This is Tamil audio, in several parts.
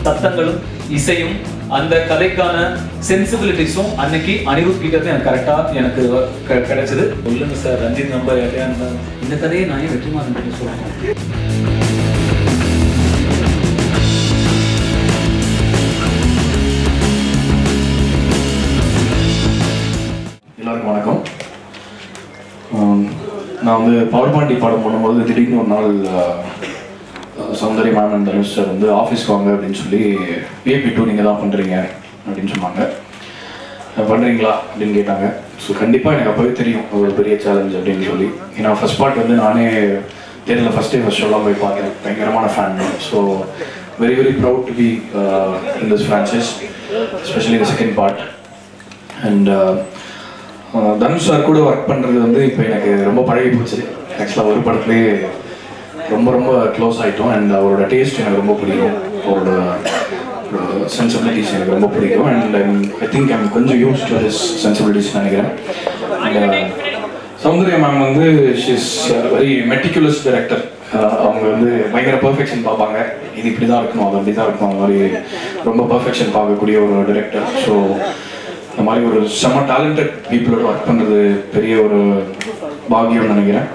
தத்தங்களும் இசையும் அந்த கதைக்கான சென்சிபிலிட்டிஸும் அன்னைக்கு அனிருத் கிட்ட எனக்கு கரெக்டா எனக்கு கிடைச்சது. சொல்லுங்க சார், ரஞ்சித் நம்ப யாரையா இந்த கதையை நான் ஏன் வெற்றிமாறன் கிட்ட சொல்றேன். எல்லாருக்கும் வணக்கம். நான் வந்து பவர் பாண்டி பாடம் பண்ணும்போது திடீர்னு ஒரு நாள் Soundarya ma'am and Dhanush sir வந்து ஆஃபீஸ்க்கு வாங்க அப்படின்னு சொல்லி VIP 2 நீங்கள் தான் பண்ணுறீங்க அப்படின்னு சொன்னாங்க. பண்ணுறீங்களா அப்படின்னு கேட்டாங்க. ஸோ கண்டிப்பாக எனக்கு அப்போவே தெரியும் ஒரு பெரிய சேலஞ்ச் அப்படின்னு சொல்லி. ஏன்னா ஃபர்ஸ்ட் பார்ட் வந்து நானே தேர்தலில் ஃபஸ்ட் ஷோலாம் போய் பார்க்குறேன். பயங்கரமான fan. So very very proud to be in this franchise, especially the second part. And Dhanush sir கூட ஒர்க் பண்ணுறது வந்து இப்போ எனக்கு ரொம்ப பழகி போச்சு. ஆக்சுவலாக ஒரு படத்துலேயே ரொம்ப ரொம்ப க்ளோஸ் ஆகிட்டோம். அண்ட் அவரோட டேஸ்ட் எனக்கு ரொம்ப பிடிக்கும், அவரோட சென்சிபிலிட்டிஸ் எனக்கு ரொம்ப பிடிக்கும். அண்ட் ஐ திங்க் ஐம் கொஞ்சம் யூஸ் டு திஸ் சென்சிபிலிட்டிஸ் நினைக்கிறேன். சௌந்தர்யா மேம் வந்து ஷீஸ் வெரி மெட்டிகுலஸ் டைரக்டர். அவங்க வந்து பயங்கர பர்ஃபெக்ஷன் பார்ப்பாங்க. இது இப்படி தான் இருக்கணும், அது அப்படி தான் இருக்கணும், அந்த மாதிரி ரொம்ப பர்ஃபெக்ஷன் பார்க்கக்கூடிய ஒரு டைரக்டர். ஸோ இந்த மாதிரி ஒரு செம்ம டேலண்டட் பீப்புளோட ஒர்க் பண்ணுறது பெரிய ஒரு பாக்கியம்னு நினைக்கிறேன்.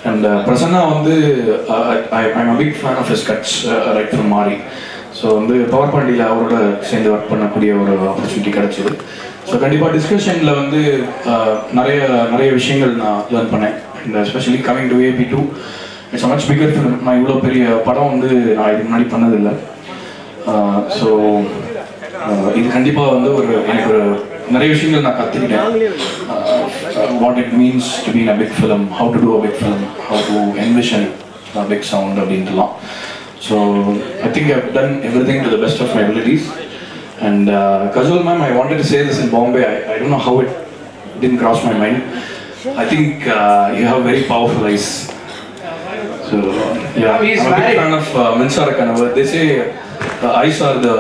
அண்ட் பிரசன்னா வந்து I'm a big fan of his cuts right from Maari. So வந்து பவர் பாண்டியில் அவரோட சேர்ந்து ஒர்க் பண்ணக்கூடிய ஒரு ஆப்பர்ச்சுனிட்டி கிடச்சிது. ஸோ கண்டிப்பாக டிஸ்கஷனில் வந்து நிறைய விஷயங்கள் நான் லேர்ன் பண்ணேன். இந்த especially coming to VIP 2 it's a much figure film. நான் இவ்வளோ பெரிய படம் வந்து நான் இதுக்கு முன்னாடி பண்ணதில்லை. ஸோ இது கண்டிப்பாக வந்து எனக்கு ஒரு நிறைய விஷயங்கள் நான் கற்றுக்கிட்டேன். What it means to be in a big film, how to do a big film, how to envision a big sound அப்படின்ட்டுலாம். So I think I've done everything to the best of my abilities. And Kajol ma'am, I wanted to say this in Bombay. I don't know how it didn't cross my mind. I think you have very powerful eyes. So yeah, I'm a big fan of Minsara Kanavar. They say eyes are the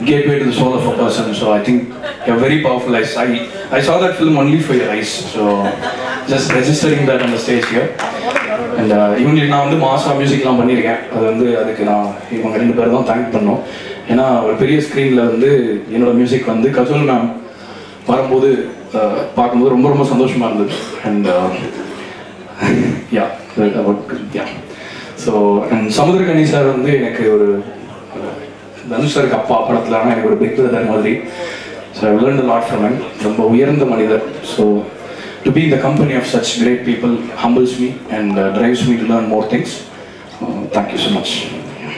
gateway to the soul of a person. So I think you have very powerful eyes. I saw that film only for your eyes. So just registering that on the stage here. And இவங்களுக்கு நான் வந்து மாசா மியூசிக்லாம் பண்ணியிருக்கேன். அது வந்து அதுக்கு நான் இவங்க 2 பேரும் தான் தேங்க் பண்ணோம். ஏன்னா ஒரு பெரிய ஸ்க்ரீனில் வந்து என்னோட மியூசிக் வந்து கஜோல் மேம் வரும்போது பார்க்கும்போது ரொம்ப ரொம்ப சந்தோஷமாக இருந்தது. And yeah so and Samuthirakani sir வந்து எனக்கு ஒரு தனுஷ் சாருக்கு அப்பா படத்தில் ஆனால் எனக்கு ஒரு பிக் பிரதர் மாதிரி. So I learnt a lot from him. ரொம்ப உயர்ந்த மனிதர். So to be in the company of such great people humbles me and drives me to learn more things. Thank you so much.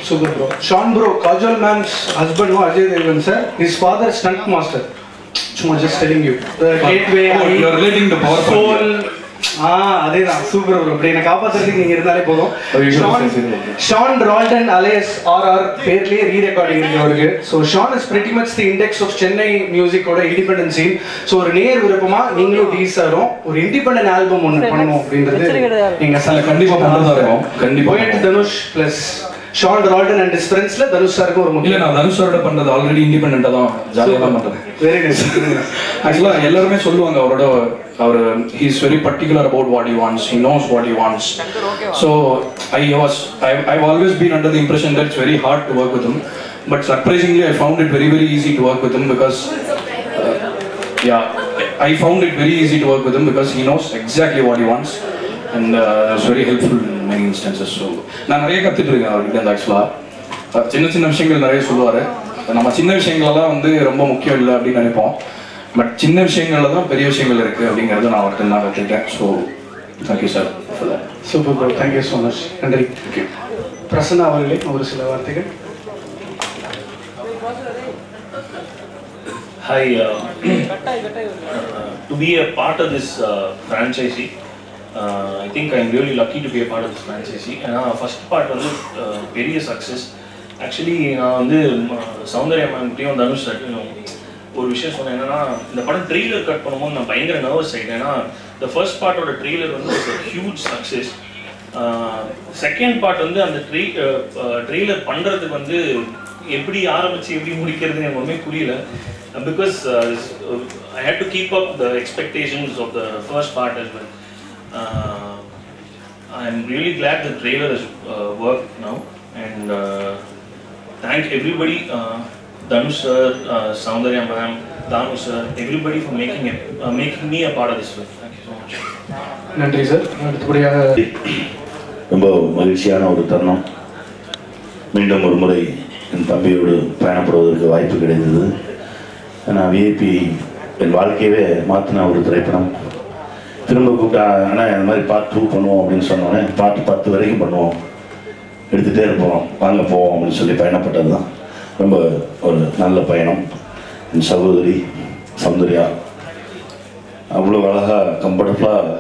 Super bro. Sean bro, Kajol ma'am's husband no Ajay Devgan sir, his father stunt master. Just telling you. The gateway. Oh, you are relating to power soul. அதேதான் சூப்பர் ப்ரோ. அப்படி என்ன காப்பாத்துறதுக்கு நீங்க இருந்தாலே போதும். ஷான் ரால்டன் அலையஸ் RR பேர்லயே ரீரெக்கார்டிங் இருக்கு அவருக்கு. So Sean is pretty much the index of Chennai மியூசிக்கோட இண்டிபெண்டன்ட் சீன். ஸோ ஒரு நேர் விருப்பமா நீங்களும் டீசரும் ஒரு இண்டிபெண்டன்ட் ஆல்பம் ஒன்று பண்ணணும் அப்படின்றது நீங்க கண்டிப்பா பண்ணதா இருக்கும். கண்டிப்பா Dhanush plus Sean Roldan and his ஃப்ரெண்ட்ஸ்ல தனுஷ் சாருக்கு ஒரு இல்ல நான் தனுஷ் சாரோட பண்றது ஆல்ரெடி இண்டிபெண்டன்ட்டா தான் ஜாலியா தான் பண்றேன். Very nice. ஆக்சுவலா எல்லாருமே சொல்லுவாங்க அவர் he is very particular about what he wants, he knows what he wants. So I've always been under the impression that it's very hard to work with him, but surprisingly I found it very very easy to work with him because I found it very easy to work with him because he knows exactly what he wants. And it's very helpful in many instances. So நான் நிறைய கற்றுட்டு இருக்கேன் அவர்கிட்ட. ஆக்சுவலாக சின்ன விஷயங்கள் நிறைய சொல்லுவார். நம்ம சின்ன விஷயங்களெல்லாம் வந்து ரொம்ப முக்கியம் இல்லை அப்படின்னு நினைப்போம். பட் சின்ன விஷயங்கள்ல தான் பெரிய விஷயங்கள் இருக்குது அப்படிங்கிறத நான் அவர்கிட்ட நான் கற்றுக்கிட்டேன். So thank you sir for that. Super bro, thank you so much. நன்றி. பிரசன்னா அவர்களே ஒரு சில வார்த்தைகள். Hi, to be a part of this franchisee, I think I'm really lucky to be a part of this franchisee. And first part was very success. Actually, நான் வந்து சௌந்தர்யா மேம்கிட்டையும் தனுஷ் சார்ட்டையும் ஒரு விஷயம் சொன்னேன். என்னன்னா இந்த படம் ட்ரெய்லர் கட் பண்ணும்போது நான் பயங்கர நர்வஸ் ஆகிட்டேன். ஏன்னா இந்த ஃபர்ஸ்ட் பார்ட்டோட ட்ரெய்லர் வந்து ஹியூஜ் சக்ஸஸ். செகண்ட் பார்ட் வந்து அந்த ட்ரெய்லர் பண்ணுறதுக்கு வந்து எப்படி ஆரம்பிச்சு எப்படி முடிக்கிறதுன்னு எனக்கு ஒன்றுமே புரியல. Because I had to keep up the expectations of the first part as well. I'm really glad the trailer has worked now, and thank everybody Dhanush sir, Soundarya ma'am, Danu sir, everybody for making me a part of this film. Thank you so much. நன்றி சார். அடுத்தபடியாக ரொம்ப மகிழ்ச்சியான ஒரு தருணம். மீண்டும் ஒரு முறை என் தம்பியோடு பயணப்படுவதற்கு வாய்ப்பு கிடைத்தது. நான் விஐபி என் வாழ்க்கையவே மாற்றின ஒரு திரைப்படம். திரும்ப கூப்பிட்டா ஆனால் இந்த மாதிரி பார்ட் 2 பண்ணுவோம் அப்படின்னு சொன்னோன்னே பார்ட் 10 வரைக்கும் பண்ணுவோம், எடுத்துகிட்டே இருப்போம், வாங்க போவோம் அப்படின்னு சொல்லி பயணப்பட்டது தான். ரொம்ப ஒரு நல்ல பயணம். என் சகோதரி சௌந்தர்யா அவ்வளோ அழகாக கம்ஃபர்டபுளாக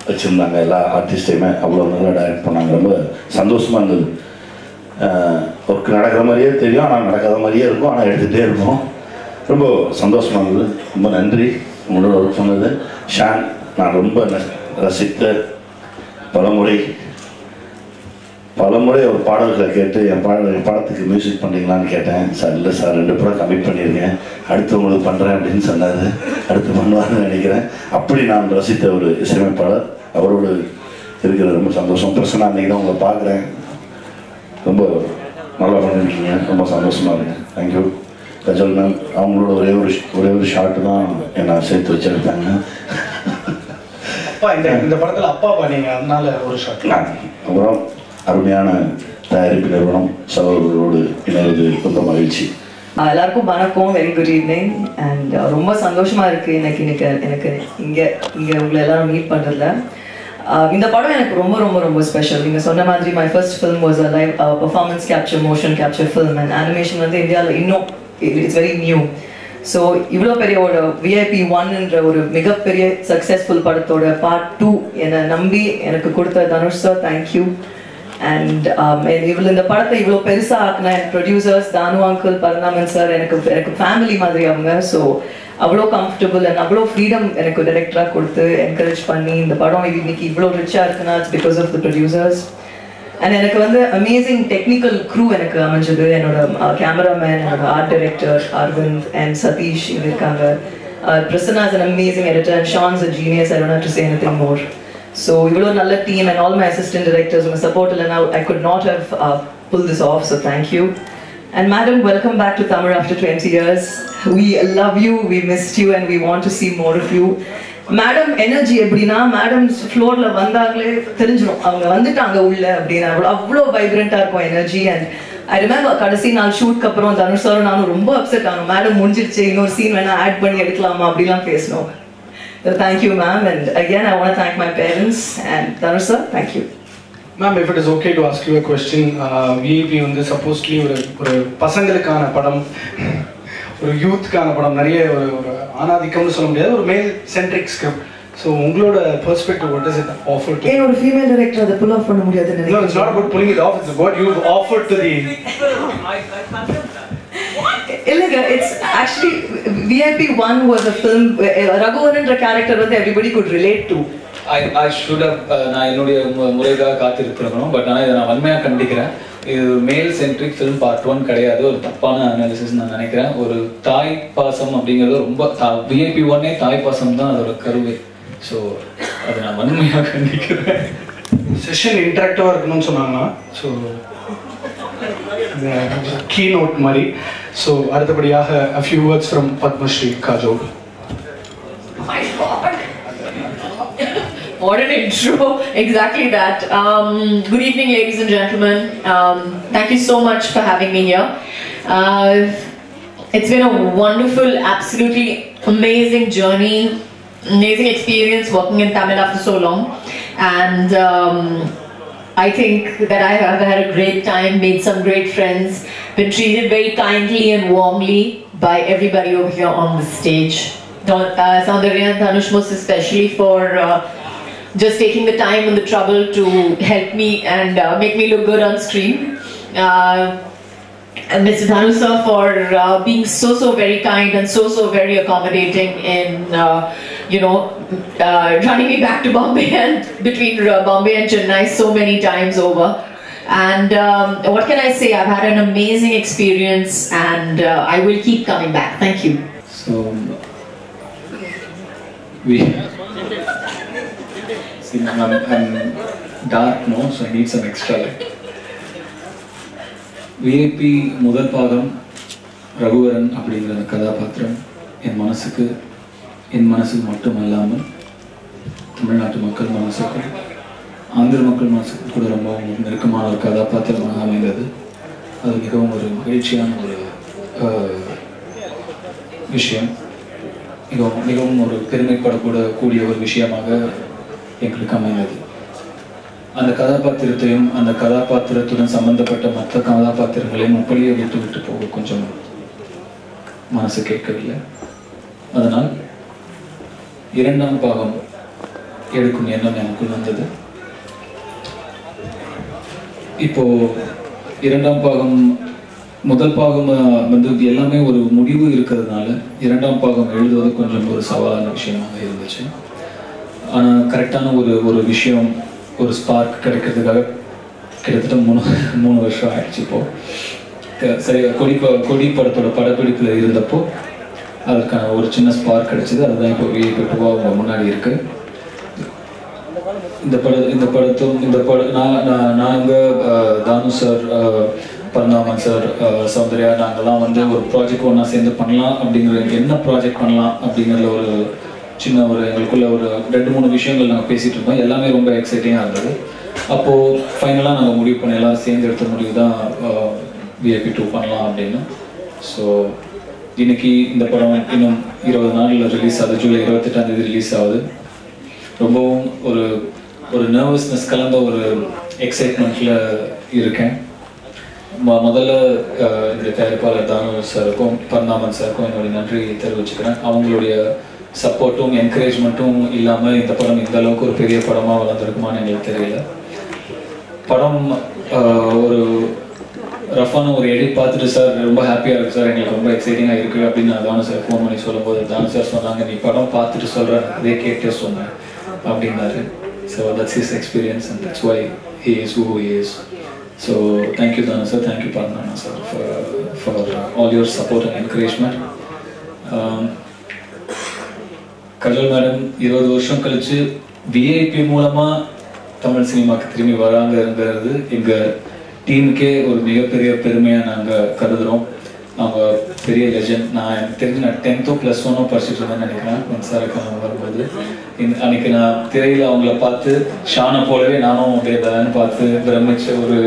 வச்சுருந்தாங்க. எல்லா ஆர்டிஸ்டையுமே அவ்வளோ நல்லா டைரக்ட் பண்ணாங்க. ரொம்ப சந்தோஷமாக இருந்தது. ஒர்க் நடக்கிற மாதிரியே தெரியும், ஆனால் நடக்காத மாதிரியே இருக்கும், ஆனால் எடுத்துகிட்டே இருப்போம். ரொம்ப சந்தோஷமாக இருந்தது. ரொம்ப நன்றி உங்களோட ஒர்க் பண்ணது. ஷான் நான் ரொம்ப ரசித்த பலமுறை ஒரு பாடல்களை கேட்டு என் படத்துக்கு மியூசிக் பண்ணுறீங்களான்னு கேட்டேன். சார் இல்லை சார் 2 படம் கமிட் பண்ணியிருக்கேன், அடுத்து உங்களுக்கு பண்ணுறேன் அப்படின்னு சொன்னார். அடுத்து பண்ணுவார்னு நினைக்கிறேன். அப்படி நான் ரசித்த ஒரு இசையமைப்பாளர். அவரோடு இருக்கிறது ரொம்ப சந்தோஷம். பிரச்சனை அன்றைக்கி தான் உங்களை பார்க்குறேன். ரொம்ப நல்லா பண்ணியிருக்கீங்க, ரொம்ப சந்தோஷமாக இருக்கு. தேங்க்யூ. கஜல் மேம் அவங்களோட ஒரே ஒரு ஷார்ட்டு தான் என்னை சேர்த்து வச்சுருக்காங்க. அப்பா இந்த படத்தில் அப்பா பண்ணீங்க, அதனால ஒரு ஷார்ட். அப்புறம் அருமையான தயாரிப்பு நிறுவனம் சகோதரர்களோடு இணைவது ரொம்ப மகிழ்ச்சி. எல்லாருக்கும் வணக்கம், வெரி குட் ஈவினிங். அண்ட் ரொம்ப சந்தோஷமா இருக்கு எனக்கு இங்கே உங்களை எல்லாரும் மீட் பண்ணுறதுல. இந்த படம் எனக்கு ரொம்ப ரொம்ப ரொம்ப ஸ்பெஷல். நீங்கள் சொன்ன மாதிரி my first film was a live performance capture, motion capture film. And animation வந்து இந்தியாவில் இன்னும் இட்ஸ் வெரி நியூ. ஸோ இவ்வளோ பெரிய ஒரு VIP 1ன்ற ஒரு மிகப்பெரிய சக்ஸஸ்ஃபுல் படத்தோட பார்ட் 2 என்னை நம்பி எனக்கு கொடுத்த தனுஷ் சார், தேங்க்யூ. அண்ட் இந்த படத்தை இவ்வளோ பெருசாக ஆக்கின ப்ரொடியூசர்ஸ் தானு அங்கிள், பரந்தாமன் சார், எனக்கு ஃபேமிலி மாதிரி அவங்க. ஸோ அவ்வளோ கம்ஃபர்டபுள் அண்ட் அவ்வளோ ஃப்ரீடம் எனக்கு டைரக்டராக கொடுத்து என்கரேஜ் பண்ணி இந்த படம் இன்னைக்கு இவ்வளோ ரிச்சாக இருக்குன்னா it's because of the producers. And எனக்கு வந்து அமேசிங் டெக்னிக்கல் க்ரூ எனக்கு அமைஞ்சது. என்னோட கேமராமேன், என்னோட art director Aravind and Sathish இங்கே இருக்காங்க. Prasanna is an amazing editor and Sean's a genius. I don't have to say anything more. So இவ்வளோ நல்ல team and all my assistant directors உங்க சப்போர்ட் இல்லைனா I could not have pulled this off. So thank you. And madam, welcome back to Tamil after 20 years. We love you, we missed you and we want to see more of you. Madam energy எப்படின்னா, மேடம் ஃப்ளோர்ல வந்தாங்களே தெரிஞ்சிடும் அவங்க வந்துட்டாங்க உள்ள அப்படின்னா. அவ்வளோ வைப்ரண்டாக இருக்கும் எனர்ஜி. அண்ட் ஐ ரிமெம்பர் கடைசி நாள் ஷூட்க்கு அப்புறம் தனுஷ் சாரும் நானும் ரொம்ப அப்செட் ஆனோம். மேடம் முடிஞ்சிருச்சு, இன்னொரு சீன் வேணா ஆட் பண்ணி எடுக்கலாமா அப்படிலாம் பேசணும். Thank you ma'am. And again I want to thank my parents and Dhanush sir, thank you. Ma'am, if it is okay to ask you a question, VIP வந்து சப்போஸ்ட்லி ஒரு பசங்களுக்கான படம், ஒரு யூத்துக்கான படம், நிறைய ஒரு ஆணாதிக்கம்னு சொல்ல முடியாது, ஒரு மேல் சென்ட்ரிக் ஸ்கிரிப்ட். ஸோ உங்களோட perspective what is it offer to? ஒரு ஃபீமேல் டைரக்டர் அதை புல் ஆஃப் பண்ண முடியாதுன்னு நினைக்கிறேன். No, it's not about pulling it off, it's what you've offered to the... இல்லைங்க, it's actually VIP 1 was a film ரகுவரன்ற கேரக்டர் வந்து everybody could relate to. I should have நான் என்னுடைய முறைக்காக காத்திருக்கிறோம். பட் ஆனால் இதை நான் வன்மையாக கண்டிக்கிறேன். இது மேல் சென்ட்ரிக் ஃபிலிம் பார்ட் 1 கிடையாது. ஒரு தப்பான அனாலிசிஸ் நான் நினைக்கிறேன். ஒரு தாய் பாசம் அப்படிங்கிறது ரொம்ப VIP 1 தாய் பாசம் தான் அதோட கருவை. ஸோ அதை நான் வன்மையாக கண்டிக்கிறேன். செஷன் இன்டராக்டிவாக இருக்கணும்னு சொன்னாங்கன்னா, ஸோ கீ நோட் மாதிரி. ஸோ அடுத்தபடியாக a few words from Padmashri Kajol. My God. What an intro. Exactly that. Good evening, ladies and gentlemen. Thank you so much for having me here. It's been a wonderful, absolutely amazing journey, amazing experience working in Tamil after so long. And I think that I have had a great time, made some great friends, been treated very kindly and warmly by everybody over here on the stage. Soundarya and Dhanush most especially for just taking the time and the trouble to help me and make me look good on screen. And Mr. Dhanush sir for being so very kind and so very accommodating in running me back to Bombay and between Bombay and Chennai so many times over. And what can I say? I've had an amazing experience and I will keep coming back. Thank you. So I'm dark, no, so I need some extra light. VIP முதல் பாகம் ரகுவரன் அப்படிங்கிற அந்த கதாபாத்திரம் என் மனசுக்கு மட்டும் இல்லாமல் தமிழ்நாட்டு மக்கள் மனசுக்கும் ஆந்திர மக்கள் மனசுக்கும் கூட ரொம்ப நெருக்கமான ஒரு கதாபாத்திரமாக அமைந்தது. அது மிகவும் ஒரு மகிழ்ச்சியான ஒரு விஷயம், மிகவும் ஒரு பெருமைப்படக்கூடக்கூடிய ஒரு விஷயமாக எங்களுக்கு அமைந்தது. அந்த கதாபாத்திரத்தையும் அந்த கதாபாத்திரத்துடன் சம்பந்தப்பட்ட மற்ற கதாபாத்திரங்களையும் அப்படியே விட்டு போக கொஞ்சம் மனசு கேட்கவில்லை. அதனால் இரண்டாம் பாகம் எடுக்கும் எண்ணம் எனக்குள் வந்தது. இப்போ இரண்டாம் பாகம் முதல் பாகம் வந்து எல்லாமே ஒரு முடிவு இருக்கிறதுனால இரண்டாம் பாகம் எழுதுவது கொஞ்சம் ஒரு சவாலான விஷயமாக இருந்துச்சு. ஆனால் கரெக்டான ஒரு விஷயம், ஒரு ஸ்பார்க் கிடைக்கிறதுக்காக கிட்டத்தட்ட 3 வருஷம் ஆயிடுச்சு. இப்போ சரி கொடி படத்தோட படப்பிடிப்பில் இருந்தப்போ அதுக்கான ஒரு சின்ன ஸ்பார்க் கிடைச்சிது. அதுதான் இப்போ VIP 2 அவங்க முன்னாடி இருக்கு. இந்த படம் நாங்கள் தானு சார், பர்ணாமன் சார், சௌந்தர்யா நாங்கள்லாம் வந்து ஒரு ப்ராஜெக்ட் ஒன்றா சேர்ந்து பண்ணலாம் அப்படிங்கிற, என்ன ப்ராஜெக்ட் பண்ணலாம் அப்படிங்கிற ஒரு சின்ன எங்களுக்குள்ள ஒரு 2-3 விஷயங்கள் நாங்கள் பேசிகிட்டு இருந்தோம். எல்லாமே ரொம்ப எக்ஸைட்டிங்காக இருந்தது. அப்போது ஃபைனலாக நாங்கள் முடிவு பண்ணி எல்லாம் சேர்ந்து எடுத்த முடிவு தான் VIP 2 பண்ணலாம் அப்படின்னு. ஸோ இன்னைக்கு இந்த படம் இன்னும் 20 நாளில் ரிலீஸ் ஆகுது. ஜூலை 28ஆம் தேதி ரிலீஸ் ஆகுது. ரொம்பவும் ஒரு நர்வஸ்னஸ் கலந்த ஒரு எக்ஸைட்மெண்ட்டில் இருக்கேன். முதல்ல இந்த தயாரிப்பாளர் தானு சாருக்கும் பர்ணாமன் சாருக்கும் என்னுடைய நன்றி தெரிவிச்சுக்கிறேன். அவங்களுடைய சப்போர்ட்டும் என்கரேஜ்மெண்ட்டும் இல்லாமல் இந்த படம் இந்த அளவுக்கு ஒரு பெரிய படமாக வளர்ந்துருக்குமான்னு எங்களுக்கு தெரியல. படம் ஒரு ரஃபான ஒரு எடிட் பார்த்துட்டு சார் ரொம்ப ஹாப்பியாக இருக்குது சார், எங்களுக்கு ரொம்ப எக்ஸைட்டிங்காக இருக்குது அப்படின்னு நான் தானு சார் ஃபோன் பண்ணி சொல்லும்போது தானு சார் சொன்னாங்க, நீ படம் பார்த்துட்டு சொல்கிறேன், அதே கேட்டே சொன்னேன் அப்படின்னாரு. So that's his experience and that's why he is who he is. So thank you Thanu sir, thank you பர்ணாமன் sir for all your support and encouragement. Kajol madam 20 வருஷம் கழிச்சு VIP மூலமாக தமிழ் சினிமாவுக்கு திரும்பி வராங்கிறது எங்கள் டீமுக்கே ஒரு மிகப்பெரிய பெருமையாக நாங்கள் கருதுகிறோம். அவங்க பெரிய லெஜண்ட். எனக்கு தெரிஞ்சு நான் 10th +1 படிச்சுட்டு இருந்தேன்னு நினைக்கிறேன் மின்சாரக்கான வரும்போது. அன்னைக்கு நான் திரையில் அவங்கள பார்த்து ஷானை போலவே நானும் வேதான்னு பார்த்து பிரமிச்ச ஒரு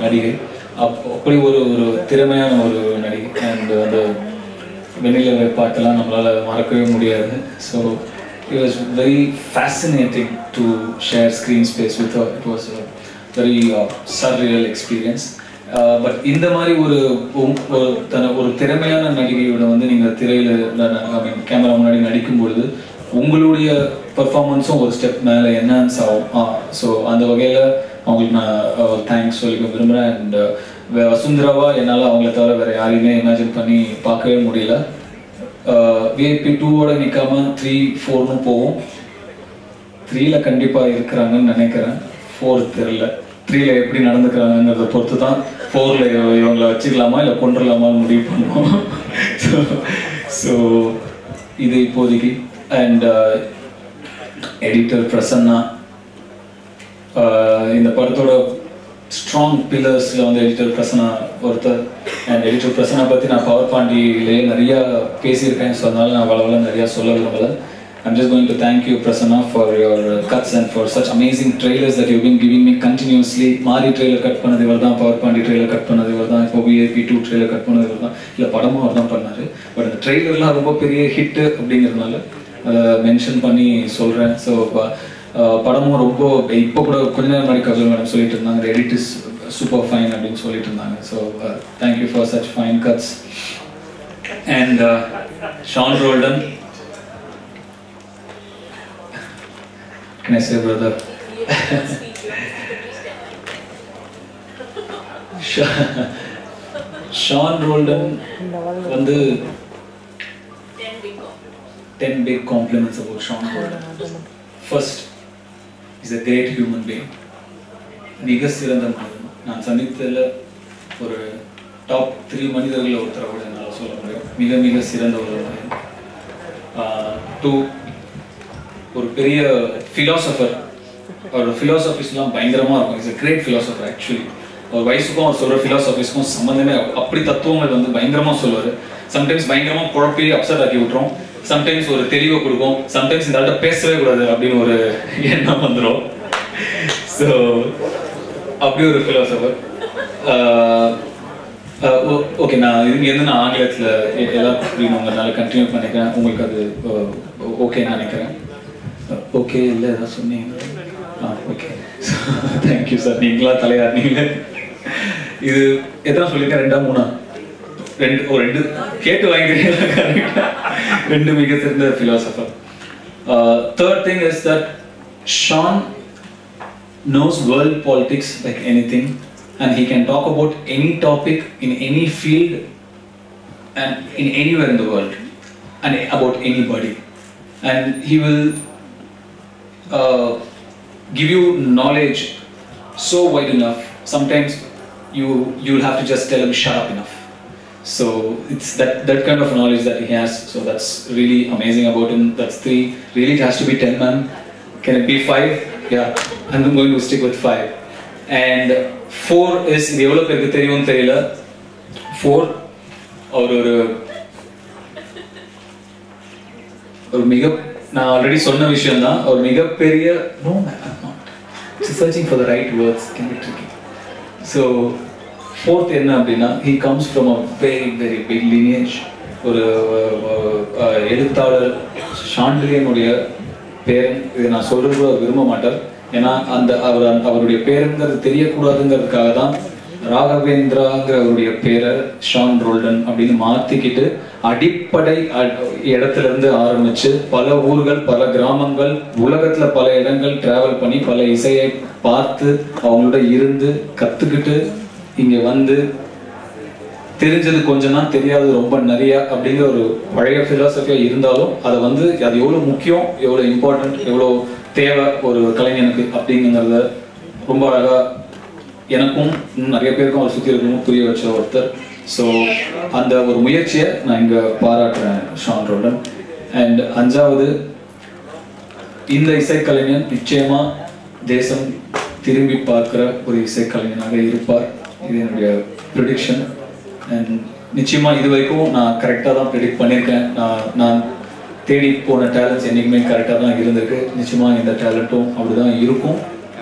நடிகை. அப்படி ஒரு திறமையான ஒரு நடிகை. அண்ட் அந்த வெண்ணிலவை பாட்டெல்லாம் நம்மளால் மறக்கவே முடியாது. So it was very fascinating to share screen space with her. It was a very surreal experience. But இந்த மாதிரி ஒரு திறமையான நடிகையோட வந்து நீங்கள் திரையில் கேமரா முன்னாடி நடிக்கும் பொழுது உங்களுடைய பெர்ஃபார்மன்ஸும் ஒரு ஸ்டெப் மேலே என்ஹான்ஸ் ஆகும். ஸோ அந்த வகையில் அவங்களுக்கு நான் தேங்க்ஸ் சொல்லிக்க விரும்புகிறேன். அண்ட் வசுந்தராவா என்னால் அவங்கள தவிர வேறு யாரையுமே இமேஜின் பண்ணி பார்க்கவே முடியல. VIP 2 நிற்காம 3-4 போகும். 3ல கண்டிப்பாக இருக்கிறாங்கன்னு நினைக்கிறேன். 4 தெரியல. 3ல எப்படி நடந்துக்கிறாங்கிறத பொறுத்து தான் 4ல இவங்களை வச்சுக்கலாமா இல்லை கொண்டுடலாமான்னு முடிவு பண்ணுவோம். ஸோ இது இப்போதைக்கு. அண்ட் எடிட்டர் பிரசன்னா, இந்த படத்தோட ஸ்ட்ராங் பில்லர்ஸில் வந்து எடிட்டர் பிரசன்னா ஒருத்தர். அண்ட் எடிட்டர் பிரசன்னா பற்றி நான் பவர் பாண்டியிலே நிறையா பேசியிருக்கேன். ஸோ அதனால நான் அவ்வளோ நிறையா சொல்ல விரும்பலை. I'm just going to thank you Prasanna for your cuts and for such amazing trailers that you've been giving me continuously. Mari trailer cut பண்ணது இவர்தான், பவர் பாண்டி trailer cut பண்ணது இவர்தான், இப்போ VIP 2 trailer cut பண்ணது இவர்தான். இல்லை படமும் அவர் தான் பண்ணார். பட் அந்த ட்ரெய்லர்லாம் ரொம்ப பெரிய ஹிட்டு அப்படிங்கிறதுனால அதை மென்ஷன் பண்ணி சொல்கிறேன். ஸோ படமும் ரொம்ப இப்போ கூட கொஞ்ச நேரம் முன்னாடி கஜல் மேடம் சொல்லிட்டு இருந்தாங்க, எடிட் இஸ் சூப்பர் ஃபைன் அப்படின்னு சொல்லிட்டு இருந்தாங்க. So thank you for such fine cuts. And Sean Roldan, can I say brother? Sean Roldan வந்து 10 big compliments about Sean Roldan. First, he's a great human being. மிக சிறந்த மனிதன். நான் சந்தித்ததில் ஒரு டாப் 3 மனிதர்களில் ஒருத்தரை கூட என்னால் சொல்ல முடியும். மிக மிக சிறந்த ஒரு மனிதன். 2, ஒரு பெரிய ஃபிலாசபர். அவரோட ஃபிலாசபிஸ்லாம் பயங்கரமாக இருக்கும். It's a great philosopher actually. அவர் வயசுக்கும் அவர் சொல்கிற ஃபிலாசபிஸ்க்கும் சம்மந்தமே அப்படி தத்துவங்கள் வந்து பயங்கரமாக சொல்லுவார். சம்டைம்ஸ் பயங்கரமாக குழப்பி அப்செட் ஆக்கி விட்டுரும், சம்டைம்ஸ் ஒரு தெளிவை கொடுக்கும், சம்டைம்ஸ் இந்த ஆள்கிட்ட பேசவே கூடாது அப்படின்னு ஒரு எண்ணம் வந்துடும். ஸோ அப்படி ஒரு ஃபிலாசபர். ஓகே, நான் இங்கேருந்து நான் ஆங்கிலத்தில் எல்லாம் புரியணுங்கிறதுனால கண்டினியூ பண்ணிக்கிறேன். உங்களுக்கு அது ஓகேன்னு நினைக்கிறேன். ஓகே இல்லை ஏதாவது சொன்னீங்க? Okay, thank you sir. நீங்களா தலையாடுனீங்க. இது எத்தனை சொல்லியிருக்கேன்? 2ஆ 3ஆ? 2 கேட்டு வாங்கிக்கிறீங்களா? 2 மிக சிறந்த philosopher. Third thing is that Sean knows world politics like anything, and he can talk about any topic in any field and in anywhere in the world and about anybody, and he will give you knowledge so wide enough. Sometimes you'll have to just tell him shut up enough. So it's that kind of knowledge that he has. So that's really amazing about him. That's 3. Really it has to be 10, man. Can it be 5? Yeah, I'm going to stick with 5. And 4 is இது எவ்வளவு பேருக்கு தெரியும் தெரியல. 4 ஒரு மிக நான் ஆல்ரெடி சொன்ன விஷயம் தான். ஒரு மிகப்பெரிய no man, I'm not searching for the right words, can be tricky. So 4th என்ன அப்படின்னா, he comes from a very very big lineage. ஒரு எழுத்தாளர் சாண்டிலியனுடைய பேரன். இது நான் சொல்றது விரும்ப மாட்டார், ஏன்னா அவருடைய பேருங்கிறது தெரியக்கூடாதுங்கிறதுக்காக தான் ராகவேந்திராங்கிற அவருடைய பேரை ஷான் ரோல்டன் அப்படின்னு மாத்திக்கிட்டு அடிப்படை இடத்துல இருந்து ஆரம்பிச்சு பல ஊர்கள், பல கிராமங்கள், உலகத்துல பல இடங்கள் டிராவல் பண்ணி பல இசையை பார்த்து அவங்களோட இருந்து கத்துக்கிட்டு இங்க வந்து தெரிஞ்சது கொஞ்சம் தான், தெரியாது ரொம்ப நிறைய அப்படிங்கிற ஒரு பழைய பிலாசபியா இருந்தாலும் அதை வந்து அது எவ்வளவு முக்கியம், எவ்வளவு இம்பார்ட்டன்ட், எவ்வளவு தேவை ஒரு கலைஞனுக்கு அப்படிங்கிறத ரொம்ப அழகா எனக்கும் நிறைய பேருக்கும் அவர் சுற்றி இருக்கணும் புரிய வச்ச ஒருத்தர். ஸோ அந்த ஒரு முயற்சியை நான் இங்கே பாராட்டுறேன் ஷான் ரோல்டன். அண்ட் 5வது, இந்த இசைக்கலைஞன் நிச்சயமா தேசம் திரும்பி பார்க்குற ஒரு இசைக்கலைஞனாக இருப்பார். இது என்னுடைய ப்ரெடிக்ஷன். அண்ட் நிச்சயமா இது வரைக்கும் நான் கரெக்டாக தான் ப்ரெடிக்ட் பண்ணியிருக்கேன். நான் தேடி போன டேலண்ட்ஸ் என்றைக்குமே கரெக்டாக தான் இருந்திருக்கு. நிச்சயமா இந்த டேலண்ட்டும் அப்படிதான் இருக்கும்.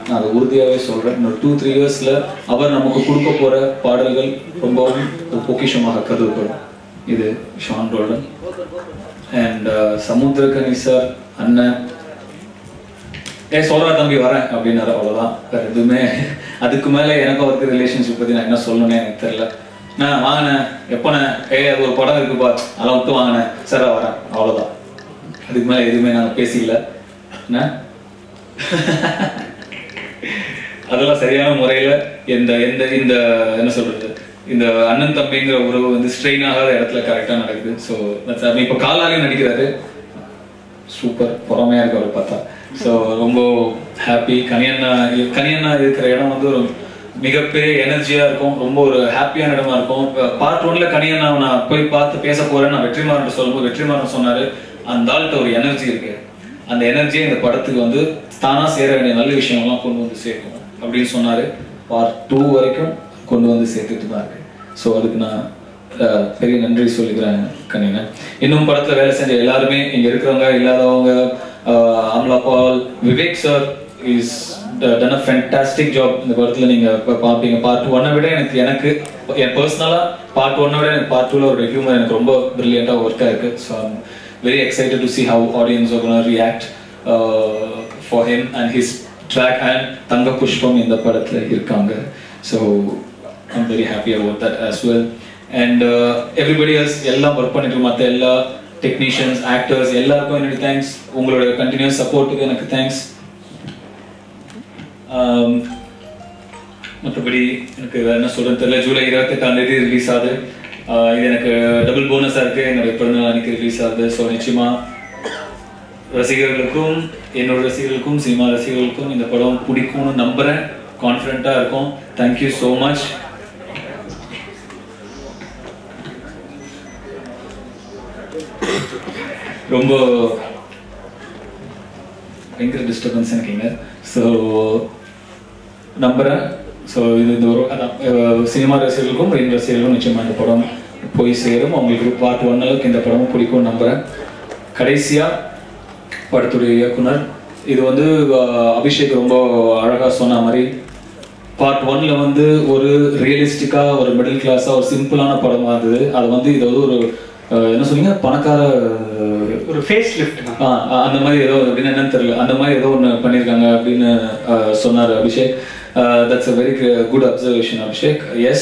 நான் அதை உறுதியாகவே சொல்கிறேன். இன்னொரு 2-3 இயர்ஸில் அவர் நமக்கு கொடுக்க போகிற பாடல்கள் ரொம்பவும் பொக்கிஷமாக கருதப்படும். இது ஷான் ரோல்டன். அண்ட் சமுத்திரக்கனி சார் அண்ணன் சொல்கிறா தம்பி வரேன் அப்படின்னாரு, அவ்வளோதான். வேறு எதுவுமே அதுக்கு மேலே எனக்கு அவருக்கு ரிலேஷன்ஷிப் பற்றி நான் என்ன சொல்லணும்னே எனக்கு தெரியல. நான் வாங்கினேன் எப்போண்ணே, அது ஒரு படம் இருக்குப்பா அதெல்லாம் விட்டு வாங்கினேன், சார் வரேன், அவ்வளோதான். அதுக்கு மேலே எதுவுமே நாங்கள் பேசிக்கல. என்ன அதெல்லாம் சரியான முறையில இந்த என்ன சொல்றது, இந்த அண்ணன் தம்பிங்கிற உறவு வந்து ஸ்ட்ரெயின் ஆகாத இடத்துல கரெக்டா நடக்குது. ஸோ இப்ப காலாலையும் நடிக்கிறாரு, சூப்பர், பொறாமையா இருக்கு அவரை பார்த்தா. ஸோ ரொம்ப ஹாப்பி. கனியண்ணா இருக்கிற இடம் வந்து ஒரு மிகப்பெரிய எனர்ஜியா இருக்கும், ரொம்ப ஒரு ஹாப்பியான இடமா இருக்கும். பார்ட் 1ல கனியண்ணா நான் போய் பார்த்து பேச போறேன்னு நான் வெற்றிமாறன் சொல்லும்போது வெற்றிமாறன் சொன்னாரு, அந்த ஆள்கிட்ட ஒரு எனர்ஜி இருக்கு, அந்த எனர்ஜியை இந்த படத்துக்கு வந்து தானா சேர வேண்டிய நல்ல விஷயங்கள்லாம் கொண்டு வந்து சேர்க்கும் அப்படின்னு சொன்னாரு. பார்ட் 2 வரைக்கும் கொண்டு வந்து சேர்த்துட்டு தான் இருக்கு. ஸோ அதுக்கு நான் பெரிய நன்றி சொல்லிக்கிறேன் கனியண்ணன். இன்னும் படத்துல வேலை செஞ்ச எல்லாருமே, இங்க இருக்கிறவங்க இல்லாதவங்க, Amala Paul, Vivek sir is done a fantastic job. இந்த படத்துல நீங்க பார்ப்பீங்க. பார்ட் 1 விட எனக்கு என் பர்சனலா பார்ட் 1 விட எனக்கு பார்ட் 2ல ஒரு ஹியூமர் எனக்கு ரொம்ப பிரில்லியண்டா ஒர்க்கா இருக்கு. So I'm very excited to see how audience are going to react for him and his track. and தங்க புஷ்பம் இந்த படத்துல இருக்காங்க. So I'm very happy about that as well. And everybody else எல்லாம் ஒர்க் பண்ணிட்டு மற்ற எல்லா டெக்னீஷியன்ஸ், ஆக்டர்ஸ் எல்லாருக்கும் என்னுடைய தேங்க்ஸ். உங்களோட கண்டினியூஸ் சப்போர்ட்டுக்கு எனக்கு தேங்க்ஸ். மற்றபடி எனக்கு என்ன சொல்றது தெரியல. ஜூலை 28ஆம் தேதி ரிலீஸ் ஆகுது. இது எனக்கு டபுள் போனஸா இருக்கு, என்னுடைய பிறந்தநாள் அன்னைக்கு ரிலீஸ் ஆகுது. ஸோ நிச்சயமா ரசிகர்களுக்கும் என்னோட ரசிகர்களுக்கும் சினிமா ரசிகர்களுக்கும் இந்த படம் பிடிக்கும்னு நம்புறேன், கான்ஃபிடென்ட்டா இருக்கும். Thank you so much. ரொம்ப பயங்கர டிஸ்டர்பன்ஸ் எனக்குங்க. ஸோ நம்புறேன் ஸோ இந்த ஒரு அதான் சினிமா ரசிகர்களுக்கும் பெண் ரசிகர்களுக்கும் நிச்சயமாக இந்த படம் போய் சேரும். அவங்களுக்கு பார்ட் 1 அளவுக்கு இந்த படமும் பிடிக்கும்னு நம்புகிறேன். கடைசியாக படத்துடைய இயக்குனர் இது வந்து அபிஷேக் ரொம்ப அழகாக சொன்ன மாதிரி பார்ட் 1ல் வந்து ஒரு ரியலிஸ்டிக்காக ஒரு மிடில் கிளாஸாக ஒரு சிம்பிளான படமாக இருந்தது. அது வந்து இது வந்து ஒரு என்ன சொன்னீங்க பணக்கார ஒரு ஃபேஸ் லிஃப்ட் அந்த மாதிரி ஏதோ அப்படின்னு என்னன்னு தெரியல, அந்த மாதிரி ஏதோ ஒன்று பண்ணியிருக்காங்க அப்படின்னு சொன்னார் Abhishek. That's a very good observation, Abhishek. Yes,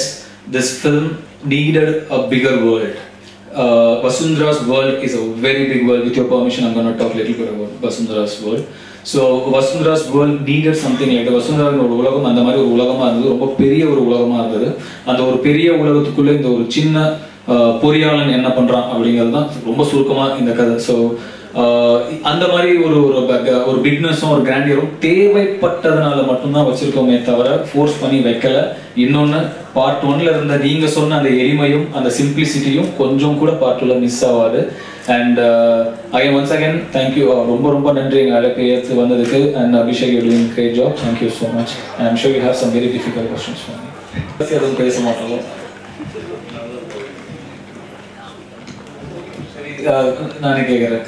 this film needed a bigger world. Vasundhara's world is a very big world. With your permission, I'm going to talk a little bit about Vasundhara's world. So Vasundhara's world needed something like that. Vasundhara ஒரு உலகம் அந்த மாதிரி ஒரு உலகமாக இருந்தது, ரொம்ப பெரிய ஒரு உலகமாக இருந்தது. அந்த ஒரு பெரிய உலகத்துக்குள்ளே இந்த ஒரு சின்ன பொறியாளன் என்ன பண்ணுறான் அப்படிங்கிறது தான் ரொம்ப சுருக்கமாக இந்த கதை. ஸோ அந்த மாதிரி ஒரு பிக்னஸும் ஒரு கிராண்டியரும் தேவைப்பட்டதுனால மட்டும்தான் வச்சிருக்கோமே தவிர ஃபோர்ஸ் பண்ணி வைக்கல. இன்னொன்று பார்ட் 1ல் இருந்த நீங்க சொன்ன அந்த எளிமையும் அந்த சிம்பிளிசிட்டியும் கொஞ்சம் கூட பார்ட் 2ல மிஸ் ஆகாது. And again once again thank you, ரொம்ப ரொம்ப நன்றி எங்கள் அழைப்பை ஏற்று வந்ததுக்கு. And Abhishek you doing great job, thank you so much. I am sure you have some very difficult questions for me. எதுவும் பேச மாட்டோம். நானே கேட்குறேன்,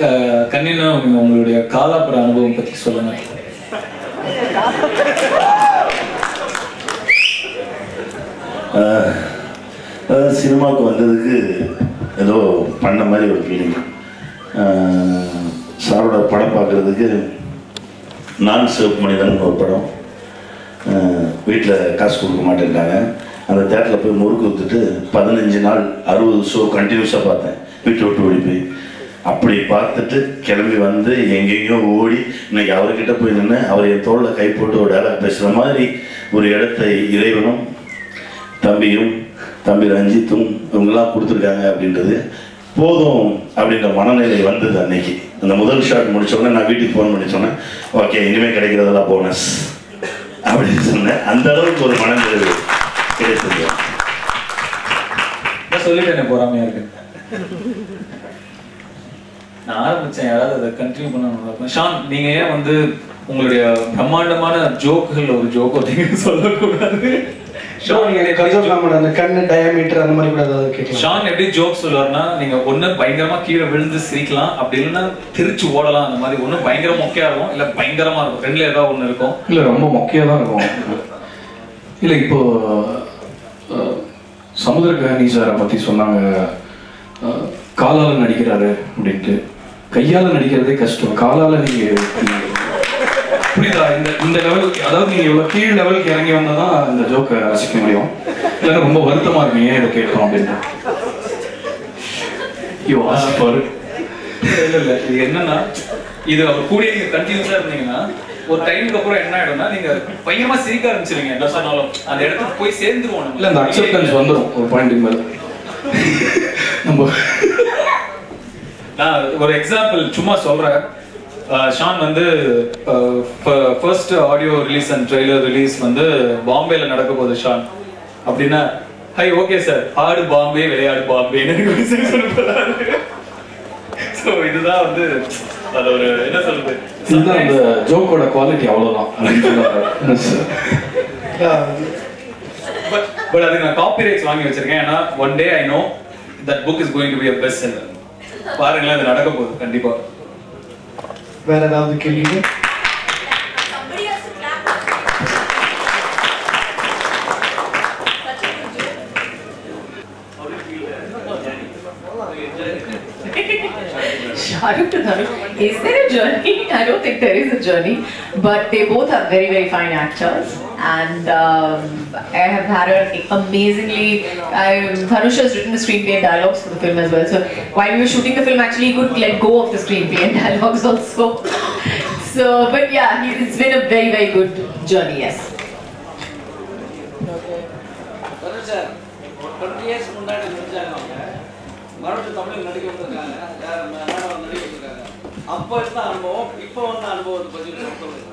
கண்ணினா உங்களுடைய காலாப்பட அனுபவம் பற்றி சொல்லுங்க. சினிமாவுக்கு வந்ததுக்கு ஏதோ பண்ண மாதிரி ஒரு ஃபீலிங். சாரோட படம் பார்க்குறதுக்கு நான் சிவப்பு மனிதன் ஒரு படம் வீட்டில் காசு கொடுக்க மாட்டேன்ட்டாங்க. அந்த தேட்டரில் போய் முறுக்கு விற்றுட்டு 15 நாள் 60 ஷோ கண்டினியூஸாக பார்த்தேன். வீட்டை விட்டு ஓடி போய் அப்படி பார்த்துட்டு கிளம்பி வந்து எங்கெங்கேயோ ஓடி இன்னைக்கு அவர்கிட்ட போய் நின்று அவர் என் தோளில் கை போட்டு ஒரு டயலாக் பேசுகிற மாதிரி ஒரு இடத்தை இறைவனும் தம்பி ரஞ்சித்தும் இவங்கெல்லாம் கொடுத்துருக்காங்க அப்படின்றது போதும் அப்படின்ற மனநிலை வந்தது அன்னைக்கு. அந்த முதல் ஷாட் முடிச்சோடனே நான் வீட்டுக்கு ஃபோன் பண்ணி சொன்னேன், ஓகே இனிமேல் கிடைக்கிறதெல்லாம் போனஸ் அப்படின்னு சொன்னேன். அந்த அளவுக்கு ஒரு மனநிலை கிடைத்தது. சொல்லிட்டேன் போறாமையா இருக்கு. நான் ஆரம்பிச்சேன், யாராவது அதை கண்டினியூ பண்ண. ஷான், நீங்க ஏன் வந்து உங்களுடைய பிரம்மாண்டமான ஜோக்குகள் ஒரு ஜோக் நீங்க சொல்லக்கூடாது? கண்ணு டயாமீட்டர் அந்த மாதிரி கூட ஏதாவது கேட்கலாம். ஷான் எப்படி ஜோக் சொல்லுவார்னா, நீங்க ஒண்ணு பயங்கரமா கீழே விழுந்து சிரிக்கலாம், அப்படி இல்லைன்னா திருச்சி ஓடலாம். அந்த மாதிரி ஒண்ணு பயங்கர மொக்கையா இருக்கும், இல்ல பயங்கரமா இருக்கும். ரெண்டுல ஏதாவது ஒண்ணு இருக்கும். இல்ல ரொம்ப மொக்கையா தான் இருக்கும். இல்ல இப்போ சமுத்திரகனி சாரை பத்தி சொன்னாங்க, காலால நடிக்கிறாரு அப்படின்ட்டு. கையால நடிக்கிறதே கஷ்டம், காலால நீங்க புரியுதா? இந்த லெவல், அதாவது நீங்க இவ்வளவு கீழ் லெவலுக்கு இறங்கி வந்தாதான் இந்த ஜோக்கை ரசிக்க முடியும். இல்லைன்னா ரொம்ப வருத்தமா இருக்கு ஏன் இதை கேட்கணும் அப்படின்ட்டு. இல்ல இது என்னன்னா, இது அவர் கூட நீங்க கண்டினியூஸா இருந்தீங்கன்னா ஒரு டைமுக்கு அப்புறம் என்ன ஆயிடும்னா நீங்க பயங்கரமா சிரிக்க ஆரம்பிச்சிருங்க. என்ன சொன்னாலும் அந்த இடத்துக்கு போய் சேர்ந்துருவோம். இல்ல அந்த அக்செப்டன்ஸ் வந்துடும் ஒரு பாயிண்ட் மேல. நம்ம நான் ஒரு எக்ஸாம்பிள் சும்மா சொல்றேன். ஷான் வந்து first audio release and trailer release வந்து பாம்பேல நடக்க போகுது ஷான் அப்படின்னா, ஹை ஓகே சார், ஆடு பாம்பே விளையாடு பாம்பேன்னு ஸோ இதுதான் வந்து அது ஒரு என்ன சொல்றது, இதுதான் அந்த ஜோக்கோட குவாலிட்டி. அவ்வளவுதான். பட் அதுக்கு நான் காப்பி ரைட்ஸ் வாங்கி வச்சிருக்கேன். ஏன்னா one day I know that book is going to be a best seller. பாருங்களேன், அது நடக்க போகுது கண்டிப்பா. வேற ஏதாவது கேள்வி? Shahrukh to Dhanush, is there a journey? I don't think there is a journey, but they both are very, very fine actors, and I have had an amazingly. Dhanush has written the screenplay and dialogues for the film as well. So while we were shooting the film, actually he could let go of the screenplay and dialogues also. So, but yeah, it's been a very, very good journey. Yes. மறுபடியும் தமிழ் நடிக்க வந்திருக்காங்க, நடிக்க வந்திருக்காங்க. அப்போ இருந்த அனுபவம் இப்போ வந்த அனுபவத்தை பற்றி சொல்லுங்க.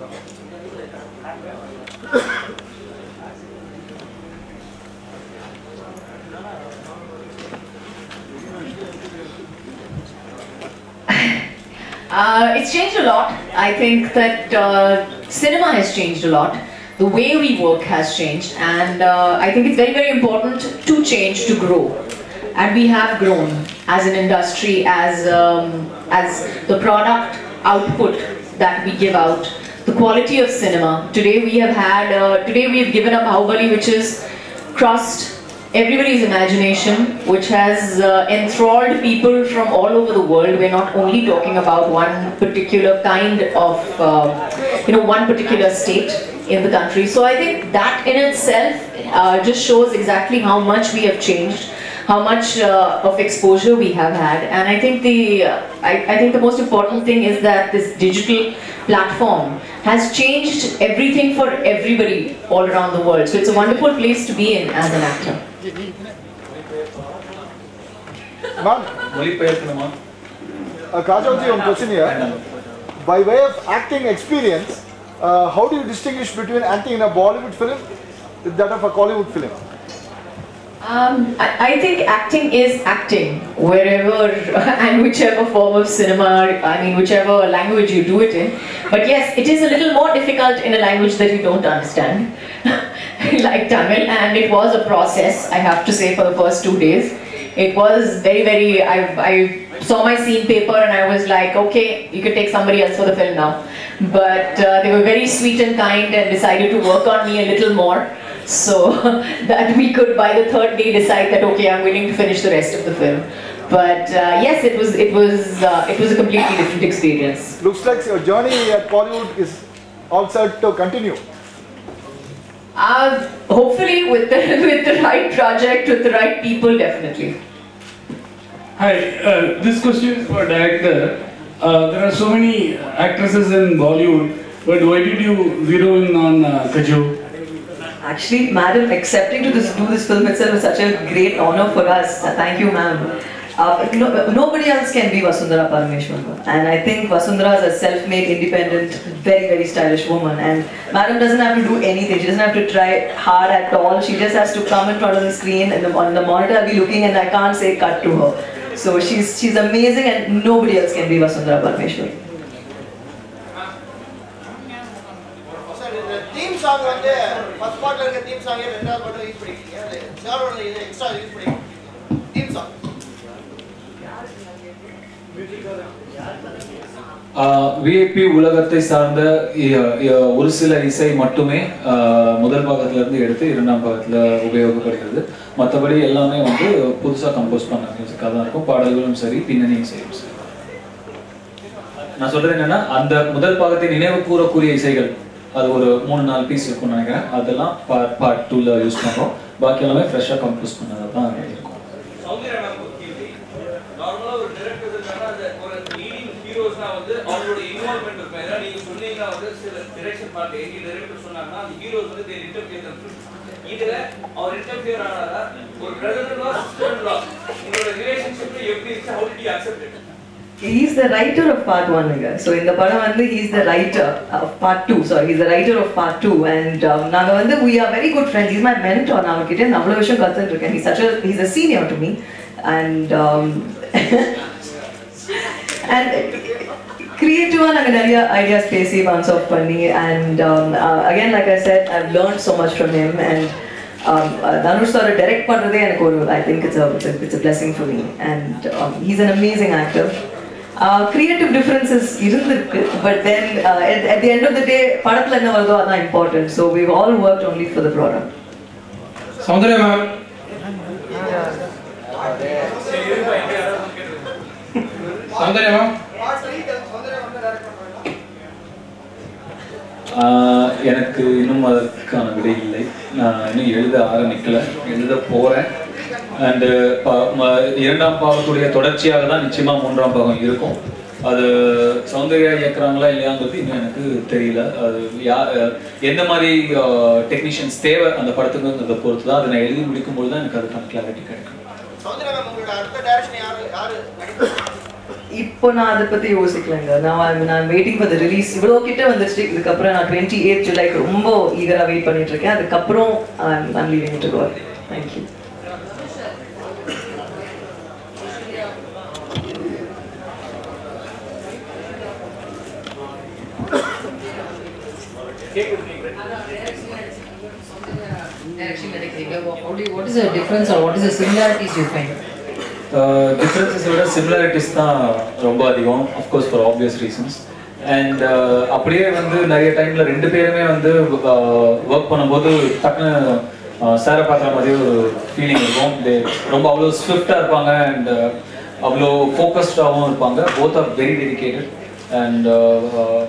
It's changed a lot. I think that cinema has changed a lot. the way we work has changed, and I think it's very, very important to change, to grow. And we have grown as an industry, as the product output that we give out, the quality of cinema. Today we have given up Bahubali, which has crossed everybody's imagination, which has enthralled people from all over the world. We're not only talking about one particular kind of, one particular state in the country. So I think that in itself just shows exactly how much we have changed, how much of exposure we have had. And I think the most important thing is that this digital platform has changed everything for everybody all around the world. So it's a wonderful place to be in as an actor. Ma'am, Kajolji, one question here. By way of acting experience, how do you distinguish between acting in a Bollywood film with that of a Hollywood film? I think acting is acting wherever and whichever form of cinema, whichever language you do it in. But yes, it is a little more difficult in a language that you don't understand, like Tamil, and it was a process, I have to say, for the first 2 days. It was very, very, I saw my scene paper and I was like, okay, you can take somebody else for the film now. But they were very sweet and kind and decided to work on me a little more, so that we could by the 3rd day decide that okay, I'm willing to finish the rest of the film. But yes, it was a completely different experience. Looks like your journey at Bollywood is all set to continue. Hopefully with the right project, with the right people, definitely. Hi, this question is for director. There are so many actresses in Bollywood, but why did you zero in on Kajol? Actually, madam, accepting to do this film itself is such a great honor for us. Thank you, ma'am. Nobody else can be Vasundhara Parameshwaran, and I think Vasundhara is a self-made, independent, very, very stylish woman, and madam doesn't have to do anything. She doesn't have to try hard at all. She just has to come in front of the screen, and on the monitor I'll be looking and I can't say cut to her. So she's amazing, and nobody else can be Vasundhara Parameshwaran. Theme song first part theme song use extra use theme song. VIP உலகத்தை சார்ந்த ஒரு சில இசை மட்டுமே முதல் பாகத்திலிருந்து எடுத்து 2ஆம் பாகத்தில் உபயோகப்படுகிறது. மற்றபடி எல்லாமே வந்து புதுசாக கம்போஸ் பண்ண மியூசிக்காக தான் இருக்கும். பாடல்களும் சரி, பின்னணி இசையும் சரி. நான் சொல்றது என்னன்னா, அந்த முதல் பாகத்தை நினைவு கூறக்கூடிய இசைகள் அது ஒரு 3-4 பீஸ் இருக்கும்னு நினைக்கிறேன். அதெல்லாம் பார்ட் 2ல யூஸ் பண்ணுறோம். பாக்கி எல்லாமே ஃப்ரெஷ்ஷாக கம்போஸ் பண்ணதாக தான் இருக்கும். நார்மலா ஒரு டைரக்டர் இருக்காங்க, அந்த ஒரு லீடிங் ஹீரோஸ்னா வந்து அவங்களோட இன்வால்வ்மென்ட் இருக்கும். ஏன்னா நீங்க சொன்னீங்கன்னா வந்து சில டைரக்ஷன் பார்ட் எங்க டைரக்டர் சொன்னாங்கன்னா அந்த ஹீரோஸ் வந்து தே இன்டர்ஃபியர். இதுல அவர் இன்டர்ஃபியர் ஆனாரா ஒரு பிரதர் லா சிஸ்டர் லா உங்களோட ரிலேஷன்ஷிப் எப்படி இருக்கு? How did you accept it? He's the writer of part 1. So in the padam vandu he's the writer of part 2. So he's the writer of part 2, and naanga vandu we are very good friends. He's my mentor. Naanga kitte navlo vishayam kalthundirukken. He's a senior to me, and and creative naanga nariya ideas pesi bounce off panni, and again, like I said, I've learned so much from him, and Dhanush sir direct pandrathe enakku oru, I think it's a blessing for me, and he's an amazing actor. Creative differences irundhirukku, but then at the end of the day padathula enna varudho adha important, so we've all worked only for the product. Soundarya ma'am, Soundarya ma'am, எனக்கு இன்னும் அதற்கான விடை இல்லை. நான் இன்னும் எழுத ஆரம்பிக்கல, எழுத போறேன். அண்டு 2ஆம் பாகத்துடைய தொடர்ச்சியாக தான் நிச்சயமா 3ஆம் பாகம் இருக்கும். அது சௌந்தர்யா இயக்குறாங்களா இல்லையாங்கிறது இன்னும் எனக்கு தெரியல. அது எந்த மாதிரி டெக்னீஷியன்ஸ் தேவை அந்த படத்துக்குங்கிறத பொறுத்து தான். அதை நான் எழுதி முடிக்கும்போது தான் எனக்கு அதுக்கான கிளாரிட்டி கிடைக்கும். இப்போ நான் அதை பத்தி யோசிக்கலங்க. நான் வெயிட்டிங் ஃபார் தி ரிலீஸ். இவ்வளோ கிட்ட வந்துச்சு. இதுக்கப்புறம் நான் 28 ஜூலைக்கு ரொம்ப ஈகரா வெயிட் பண்ணிட்டு இருக்கேன். அதுக்கப்புறம் I'm leaving it to God. Thank you. Cake What is the difference or what is the similarities you find? Differences விட similarities தான் ரொம்ப அதிகம், of course for obvious reasons. And அப்படியே வந்து நிறைய டைம்ல ரெண்டு பேருமே வந்து ஒர்க் பண்ணும்போது டக்குன்னு சாரை பார்க்குற மாதிரி ஒரு ஃபீலிங் இருக்கும். ரொம்ப அவ்வளோ ஸ்விஃப்டாக இருப்பாங்க அண்ட் அவ்வளோ ஃபோக்கஸ்டாகவும் இருப்பாங்க. Both are very dedicated and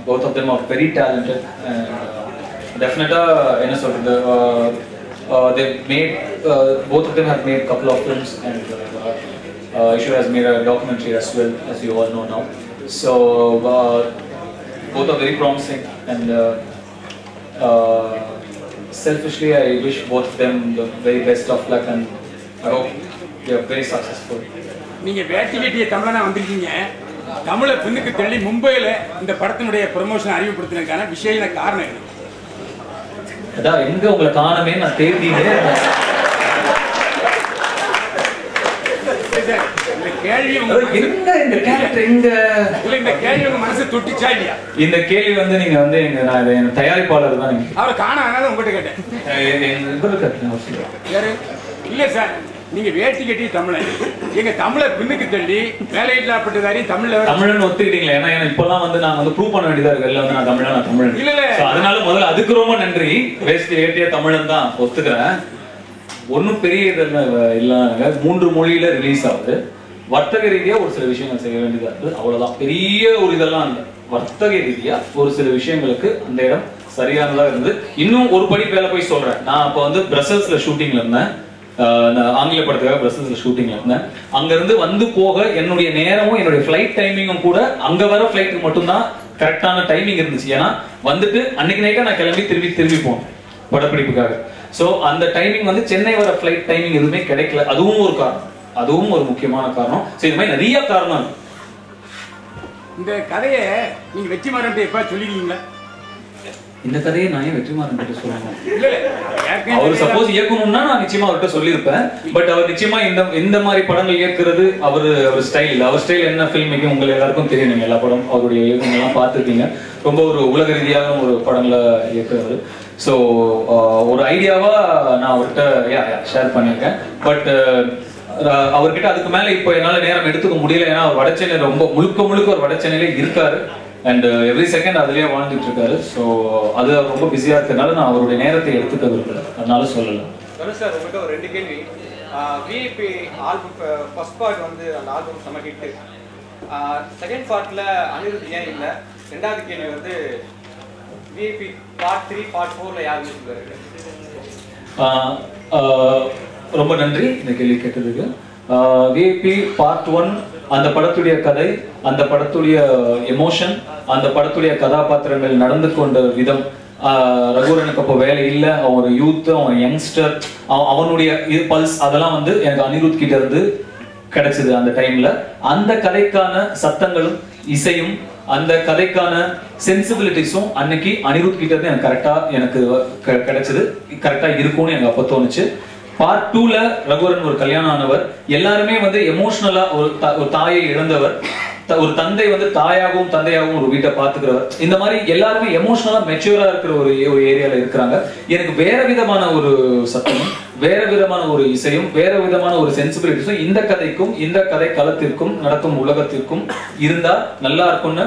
both of them are very talented. And டெஃபினட்டாக என்ன சொல்கிறது, they made both of them have made a couple of films and Ishwar has made a documentary as well, as you all know now. So both are very promising and selfishly I wish both of them the very best of luck and I hope they are very successful. நீங்க வேட்டிகட்டிய தமிழனா வந்திருக்கீங்க. தமிழை பின்னுக்கு தள்ளி மும்பையில இந்த படத்தினுடைய ப்ரமோஷன் அறிமுகப்படுத்தினதுக்கான விஷய காரணம் என்ன? அதான் எங்க உங்களை காணமே நான் தேடினே இந்த கேள்வி எங்க இந்த கேரக்டர் எங்க இல்ல இந்த கேள்வி உங்க மனசு தொட்டிச்சா இல்லையா? இந்த கேள்வி வந்து நீங்க வந்து எங்க நான் என் தயாரிப்பாளர் தான். நீங்க அவரை காண ஆனாலும் உங்ககிட்ட கேட்டேன். யாரு? இல்ல சார், நீங்க வேட்டி கட்டி தமிழன், எங்க தமிழை பின்னுக்கு தள்ளி வேலையில்லாப்பட்டதாரி தமிழ்னு ஒத்துக்கிட்டீங்களா? ஏன்னா இப்பெல்லாம் வந்து நான் வந்து ப்ரூவ் பண்ண வேண்டியதா இருக்கு. எல்லாம் வந்து நான் தமிழன், நான் தமிழன் இல்ல இல்ல. அதனால முதல்ல அதுக்கு ரொம்ப நன்றி. வேட்டிய தமிழன் தான் ஒத்துக்கிறேன். ஒன்னும் பெரிய இதெல்லாம் இல்லைங்க. 3 மொழியில ரிலீஸ் ஆகுது. வர்த்தக ரீதியா ஒரு சில விஷயங்கள் செய்ய வேண்டியதா இருக்கு, அவ்வளவுதான். பெரிய ஒரு இதெல்லாம் இல்லை. வர்த்தக ரீதியா ஒரு சில விஷயங்களுக்கு அந்த இடம் சரியானதா இருந்தது. இன்னும் ஒரு படி மேல போய் சொல்றேன். நான் அப்ப வந்து பிரசல்ஸ்ல ஷூட்டிங்ல இருந்தேன். ஆங்கில படத்துக்காக பிரசல்ஸ்ல ஷூட்டிங்ல இருந்தேன். அங்க இருந்து வந்து போக என்னுடைய நேரமும் என்னுடைய ஃபிளைட் டைமிங்கும் கூட அங்க வர ஃபிளைட்டுக்கு மட்டும்தான் கரெக்டான டைமிங் இருந்துச்சு. ஏன்னா வந்துட்டு அன்னைக்கு நைட்டா நான் திரும்பி போனேன் படப்பிடிப்புக்காக. சோ அந்த டைமிங் வந்து சென்னை வர ஃபிளைட் டைமிங் எதுவுமே கிடைக்கல. அதுவும் ஒரு காரணம், அதுவும் ஒரு முக்கியமான காரணம். சோ இது மாதிரி நிறைய காரணம் இருக்கு. இந்த கதையை நீங்க வெற்றிமாறன் எப்ப சொல்லிருக்கீங்களா? இந்த கதையை நான் ஏன் வெற்றிமாறன் கிட்ட சொல்லணும்? இல்ல அவர் சப்போஸ் இயக்கணும்னா நான் நிச்சயமா அவர்கிட்ட சொல்லியிருப்பேன். பட் அவர் நிச்சயமா இந்த மாதிரி படங்கள் இயக்குறது அவர் ஸ்டைல் இல்லை. அவர் ஸ்டைல் என்ன ஃபில்ம் மேக்கிங் உங்களுக்கு எல்லாருக்கும் தெரியும். நீங்க எல்லா படம் அவருடைய இயக்கம் எல்லாம் பார்த்துருக்கீங்க. ரொம்ப ஒரு உலக ரீதியான ஒரு படங்களை இயக்குறது. ஸோ ஒரு ஐடியாவா நான் அவர்கிட்ட ஷேர் பண்ணியிருக்கேன். பட் அவர்கிட்ட அதுக்கு மேல இப்போ என்னால நேரம் எடுத்துக்க முடியல. ஏன்னா அவர் வடச்சென்னையில ரொம்ப முழுக்க ஒரு வடச்சென்னையிலே இருக்காரு அண்ட் எவ்ரி செகண்ட் அதுலயே வாழ்ந்துட்டு இருக்காரு. ஸோ அது ரொம்ப பிஸியா இருக்கிறதுனால நான் அவருடைய நேரத்தை எடுத்துக்க விரும்பல, அதனால சொல்லல. சார் உங்கள்கிட்ட ஒரு 2 கேள்வி. விஐபி ஆல்பம் ஃபர்ஸ்ட் பார்ட் வந்து அந்த ஆல்பம் செம ஹிட். செகண்ட் பார்ட்ல அனிருத் ஏன் இல்லை? ரெண்டாவது கேள்வி வந்து விஐபி பார்ட் 3 பார்ட் 4ல யார் மியூசிக் இருக்கு? ரொம்ப நன்றி இந்த கேள்வி கேட்டதுக்கு. விஐபி பார்ட் 1 அந்த படத்துடைய கதை, அந்த படத்துடைய எமோஷன், அந்த படத்துடைய கதாபாத்திரங்கள் நடந்து கொண்ட விதம், ரகுவரனுக்கு அப்போ வேலை இல்லை, அவன் ஒரு யூத், அவன் யங்ஸ்டர், அவனுடைய பல்ஸ், அதெல்லாம் வந்து எனக்கு அனிருத் கிட்ட இருந்து கிடைச்சது அந்த டைம்ல. அந்த கதைக்கான சத்தங்களும் இசையும் அந்த கதைக்கான சென்சிபிலிட்டிஸும் அன்னைக்கு அனிருத் கிட்ட இருந்து எனக்கு கரெக்டா கிடைச்சது, கரெக்டா இருக்கும்னு எனக்கு அப்போ தோணுச்சு. பார்ட் 2ல ரகுவரன் ஒரு கல்யாணம் ஆனவர், எல்லாருமே வந்து எமோஷனலா ஒரு தாயை இழந்தவர், ஒரு தந்தை வந்து தாயாகவும் தந்தையாகவும் ஒரு வீட்டை பாத்துக்கிறவர், இந்த மாதிரி எல்லாருமே எமோஷனலா மெச்சூரா இருக்கிற ஒரு ஏரியால இருக்கிறாங்க. எனக்கு வேற விதமான ஒரு சத்தமும் வேற விதமான ஒரு இசையும் வேற விதமான ஒரு சென்சிபிலிட்டிஸும் இந்த கதைக்கும் இந்த கதை களத்திற்கும் நடக்கும் உலகத்திற்கும் இருந்தா நல்லா இருக்கும்னு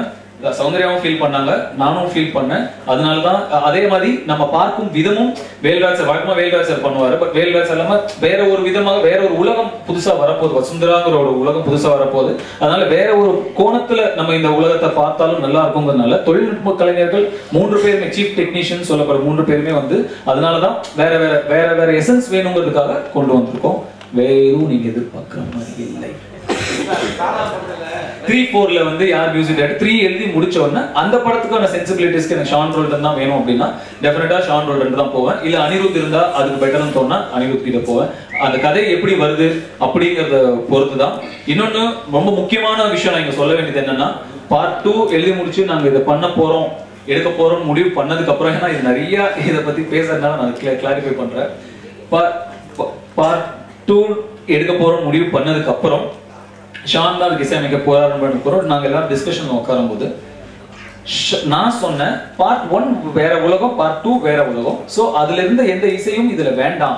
சௌந்தர்யாவும் ஃபீல் பண்ணாங்க, நானும் ஃபீல் பண்ணேன். அதனாலதான் அதே மாதிரி நம்ம பார்க்கும் விதமும் வேல்ராஜ் சார் வழக்கமா வேல்ராஜ் சார் பண்ணுவாரு. பட் வேல்ராஜ் சார் இல்லாம வேற ஒரு விதமாக வேற ஒரு உலகம் புதுசா வரப்போகுது, வசுந்தராங்கிற ஒரு உலகம் புதுசா வரப்போகுது. அதனால வேற ஒரு கோணத்துல நம்ம இந்த உலகத்தை பார்த்தாலும் நல்லா இருக்குங்கிறதுனால தொழில்நுட்ப கலைஞர்கள் 3 பேருமே சீஃப் டெக்னீஷியன் சொல்லப்படுற 3 பேருமே வந்து அதனாலதான் வேற எசன்ஸ் வேணுங்கிறதுக்காக கொண்டு வந்திருக்கோம். வேற எதுவும் நீங்க எதிர்பார்க்கிற மாதிரி இல்லை. 3-4ல வந்து யார் மியூசிக் டைரக்டர் 3 எழுதி முடிச்ச உடனே அந்த படத்துக்கான சென்சிபிலிட்டிஸ்க்கு எனக்கு ஷான் ரோல்டன் தான் வேணும் அப்படின்னா டெஃபினட்டா ஷான் ரோல்டன் தான் போவேன். இல்ல அனிருத் இருந்தா அதுக்கு பெட்டர்னு தோணுனா அனிருத் கிட்ட போவேன். அந்த கதை எப்படி வருது அப்படிங்கறத பொறுத்து தான். இன்னொன்னு ரொம்ப முக்கியமான விஷயம் நான் இங்க சொல்ல வேண்டியது என்னன்னா, பார்ட் 2 எழுதி முடிச்சு நாங்க இதை பண்ண போறோம் எடுக்க போறோம் முடிவு பண்ணதுக்கு அப்புறம், ஏன்னா இது நிறைய இதை பத்தி பேசுறதுனால நான் கிளாரிஃபை பண்றேன். பார்ட் 2 எடுக்க போறோம் முடிவு பண்ணதுக்கு அப்புறம் ஷான் தான் அதுக்கு இசையமைக்க போறாருன்னு போறோம். நாங்க எல்லாரும் டிஸ்கஷன் உட்காரும் போது நான் சொன்னேன் பார்ட் 1 வேற உலகம், பார்ட் 2 வேற உலகம். ஸோ அதுல இருந்த எந்த இசையும் இதுல வேண்டாம்,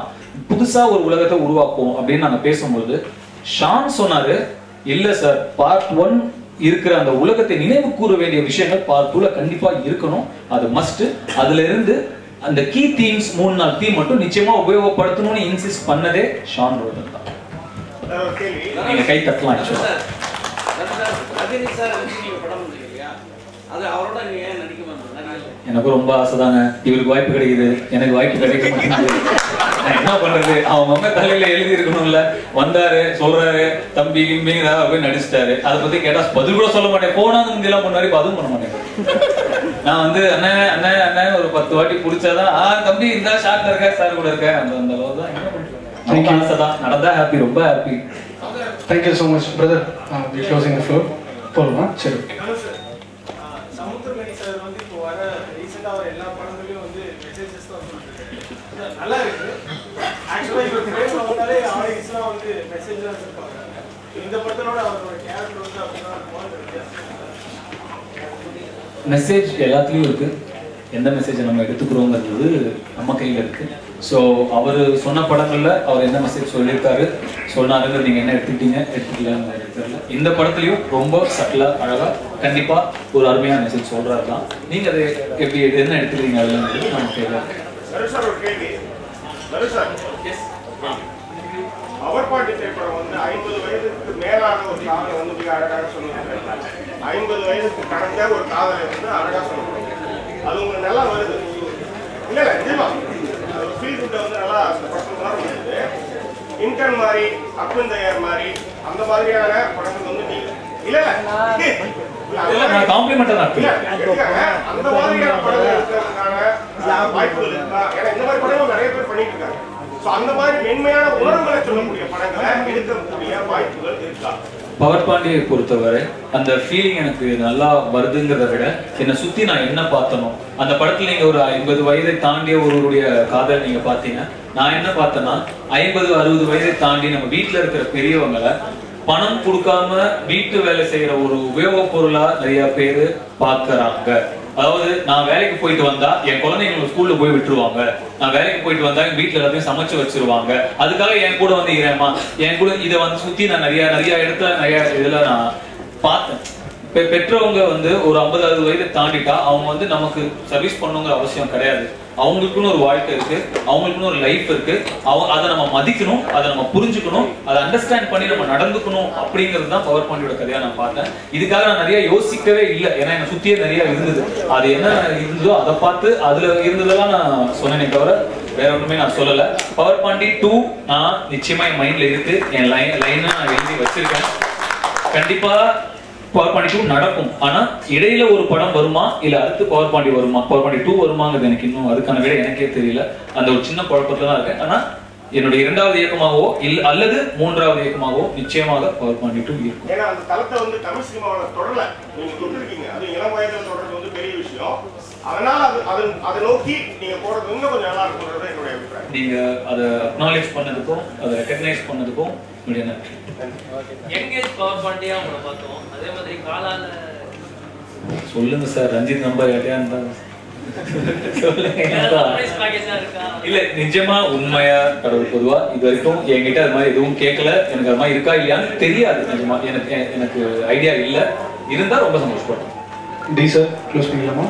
புதுசா ஒரு உலகத்தை உருவாக்குவோம் அப்படின்னு நாங்க பேசும்போது ஷான் சொன்னாரு, இல்ல சார் பார்ட் 1 இருக்கிற அந்த உலகத்தை நினைவு கூற வேண்டிய விஷயங்கள் பார்ட் 2ல கண்டிப்பா இருக்கணும், அது மஸ்ட். அதுல இருந்து அந்த கீ தீம்ஸ் 3-4 தீம் மட்டும் நிச்சயமா உபயோகப்படுத்தணும்னு இன்சிஸ்ட் பண்ணதே ஷான் ரோடன் தான். நீங்க கை தட்டலாம். எனக்கு ரொம்ப ஆசைதாங்க, இவருக்கு வாய்ப்பு கிடைக்குது, எனக்கு வாய்ப்பு கிடைக்க மாட்டேங்குது. என்ன பண்றது, அவங்க அம்மா தலையில எழுதி இருக்கணும்ல. வந்தாரு சொல்றாரு தம்பி மீரா போய் நடிச்சிட்டாரு, அதை பத்தி கேட்டா பதில் கூட சொல்ல மாட்டேன். போனாங்க முந்தியெல்லாம் பண்ணாரு, இப்ப அதுவும் பண்ண மாட்டேன். நான் வந்து அண்ணன் அண்ணன் அண்ணன் ஒரு 10 வாட்டி பிடிச்சாதான் தம்பி இந்த ஷாட்ல இருக்க சார் கூட இருக்க அந்த அந்த அளவு தான். என்ன பண்றது, ஆசைதான் நடந்தா ஹாப்பி, ரொம்ப happy. Thank you so much brother. We closing the floor போலாமா? சரி. சமுத்திரகனி சார் வந்து இப்போ வர ரீசெண்டாக வர எல்லா படங்களையும் வந்து மெசேஜஸ் தான் சொல்லிட்டு நல்லா இருக்கு. ஆக்சுவலாக இப்போ ஃப்ரேம்ல வந்தாலே ஆடியன்ஸ்லாம் வந்து மெசேஜ் தான் இருப்பாங்க. இந்த படத்தோட அவரோட கேரக்டர் வந்து அப்படின்னா மெசேஜ் எல்லாத்துலேயும் இருக்கு. எந்த மெசேஜை நம்ம எடுத்துக்கிறோங்கிறது நம்ம கையில் இருக்கு. ஸோ அவர் சொன்ன படங்கள்ல அவர் என்ன மெசேஜ் சொல்லியிருக்காரு சொன்னாருங்கிறது நீங்க என்ன எடுத்துக்கலன்னு தெரியல. இந்த படத்துலையும் ரொம்ப சட்டிலா அழகா கண்டிப்பா ஒரு அருமையான மெசேஜ் சொல்றாரு தான். நீங்க அதை எப்படி என்ன எடுத்துக்கிறீங்க அதுல நம்ம கையில். அவர் பாட்டு திரைப்படம் வந்து 50 வயதுக்கு மேலான ஒரு காதலை வந்து மிக அழகாக சொல்லுவாங்க. 50 வயதுக்கு கடந்த ஒரு காதலை வந்து அழகாக சொல்லுவாங்க. அது உங்களுக்கு நல்லா வருது. இல்ல இல்ல நிஜமா ஃபீல் குட்டை வந்து நல்லா படம் உணர முடியுது. இன்டர்ன் மாதிரி அப்பன் தயார் மாதிரி அந்த மாதிரியான படங்கள் வந்து நீங்க இல்ல இல்ல காம்ப்ளிமெண்டா அந்த மாதிரியான படங்கள் இருக்கிறதுக்கான வாய்ப்புகள் இருக்கா? ஏன்னா இந்த மாதிரி படங்கள் நிறைய பேர் பண்ணிட்டு இருக்காங்க. அந்த மாதிரி மென்மையான உணர்வுகளை சொல்லக்கூடிய படங்களை எடுக்கக்கூடிய வாய்ப்புகள் இருக்கா? பவர் பாண்டியை பொறுத்தவரை அந்த ஃபீலிங் எனக்கு நல்லா வருதுங்கிறத விட என்னை சுத்தி நான் என்ன பார்த்தனோ அந்த படத்துல நீங்க ஒரு 50 வயதை தாண்டிய ஒருவருடைய காதல் நீங்க பாத்தீங்க. நான் என்ன பார்த்தேன்னா 50-60 வயதை தாண்டி நம்ம வீட்டுல இருக்கிற பெரியவங்களை பணம் கொடுக்காம வீட்டு வேலை செய்யற ஒரு உபயோக பொருளா நிறைய பேரு பாக்குறாங்க. அதாவது நான் வேலைக்கு போயிட்டு வந்தா என் குழந்தைங்களை ஸ்கூல்ல போய் விட்டுருவாங்க, நான் வேலைக்கு போயிட்டு வந்தா என் வீட்டுல எல்லாத்தையும் சமைச்சு வச்சிருவாங்க, அதுக்காக என் கூட வந்து இரேமா என் கூட இதை வந்து சுத்தி நான் நிறைய இடத்துல நிறைய இதுல நான் பார்த்தேன். பெற்றவங்க வந்து ஒரு 50-60 வயதை தாண்டிட்டா அவங்க வந்து நமக்கு சர்வீஸ் பண்ணுங்கிற அவசியம் கிடையாது. அவங்களுக்குன்னு ஒரு வாழ்க்கை இருக்கு, அவங்களுக்குன்னு ஒரு லைஃப் இருக்கு. அதை நம்ம மதிக்கணும், அதை நம்ம புரிஞ்சுக்கணும், அதை அண்டர்ஸ்டாண்ட் பண்ணி நம்ம நடந்துக்கணும். அப்படிங்கிறது தான் பவர் பாண்டியோட கதையா நான் பார்த்தேன். இதுக்காக நான் நிறைய யோசிக்கவே இல்லை, ஏன்னா என்னை சுத்தியே நிறைய இருந்தது. அது என்ன இருந்ததோ அதை பார்த்து அதுல இருந்ததெல்லாம் நான் சொன்னேனே தவிர வேற ஒண்ணுமே நான் சொல்லல. பவர் பாண்டி 2 நான் நிச்சயமா என் மைண்ட்ல இருக்கு, என் லைனை நான் எழுதி வச்சிருக்கேன். கண்டிப்பா பவர் பாண்டி 2 நடக்கும். ஆனா இடையில ஒரு படம் வருமா இல்ல அடுத்து பவர் பாண்டி வருமா, பவர் பாண்டி 2 வருமாங்கிறது எனக்கு இன்னும் அதுக்கான விட எனக்கே தெரியல. அந்த ஒரு சின்ன குழப்பத்துல தான் இருக்கேன். ஆனா என்னுடைய 2வது இயக்கமாகவோ இல்ல அல்லது 3வது இயக்கமாகவோ நிச்சயமாக பவர் பாண்டி 2 இருக்கும். ஏன்னா அந்த தளத்தை வந்து தமிழ் சினிமாவோட தொடரல, நீங்க தொட்டிருக்கீங்க. அது இளம் வயதுல தொடர்றது வந்து பெரிய விஷயம். அதனால அதை நோக்கி நீங்க போறது இன்னும் கொஞ்சம் நல்லா இருக்கும்ன்றது என்னுடைய அபிப்பிராயம். நீங்க அதை அக்னாலேஜ் பண்ணதுக்கும் அதை ரெகக்னைஸ் பண்ணதுக்கும் என்னுடைய நன்றி. எங்கேஜ் பவர் பாண்டியா உங்களை பார்த்தோம், அதே மாதிரி காலால சொல்லுங்க சார். ரஞ்சித் நம்பர் யார்ட்டையா இருந்தாங்க இல்ல நிஜமா உண்மையா கடவுள் பொதுவா இது வரைக்கும் என்கிட்ட அது மாதிரி எதுவும் கேட்கல. எனக்கு அது மாதிரி இருக்கா இல்லையான்னு தெரியாது. நிஜமா எனக்கு ஐடியா இல்ல. இருந்தா ரொம்ப சந்தோஷப்படுறேன். டி சார் க்ளோஸ் பண்ணிக்கலாமா?